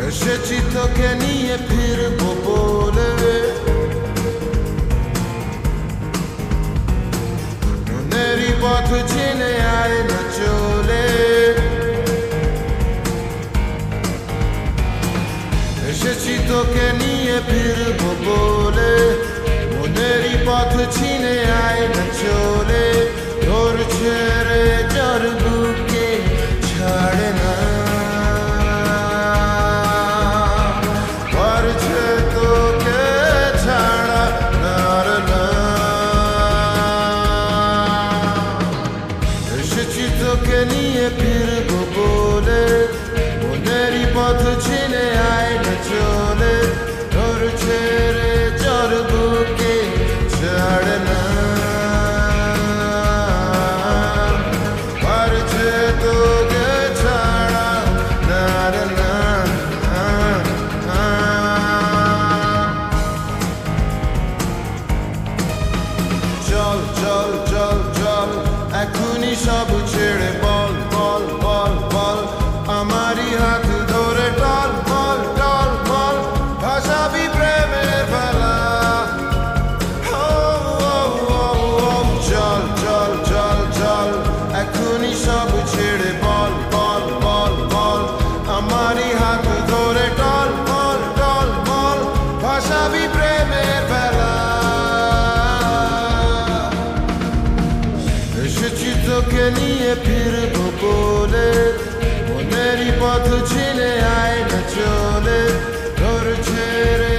এসেছি তোকে নিয়ে ফিরবো বলে, মনেরই পথ চিনে আয় না চলে। এসেছি তোকে নিয়ে ফিরবো বলে, মনেরই পথ চিনে আয় না চলে। তোর ছেড়ে যার বুকে ছাড়ে না, পারছে তোকে ছাড়া নার না। এসেছি তোকে নিয়ে ফিরবো বলে, মনেরই পথ চিনে আয় না চলে। তোর ছেড়ে যার বুকে ছাড়ে না, পারছে তোকে ছাড়া নার না। চল চল চল চল এখনই সব ছেড়ে বল বল বল বল, আমারই হাত ধরে টল বল টল বল, ভাসাবি প্রেমের বেলা। চল চল চল চল এখনই সব ছেড়ে বল বল বল বল, আমারই হাত ধরে টল বল টল বল, ভাসাবি প্রেমের বেলা। এসেছি তোকে নিয়ে ফিরবো বলে, মনেরই পথ চিনে আয় না চলে। তোর ছেড়ে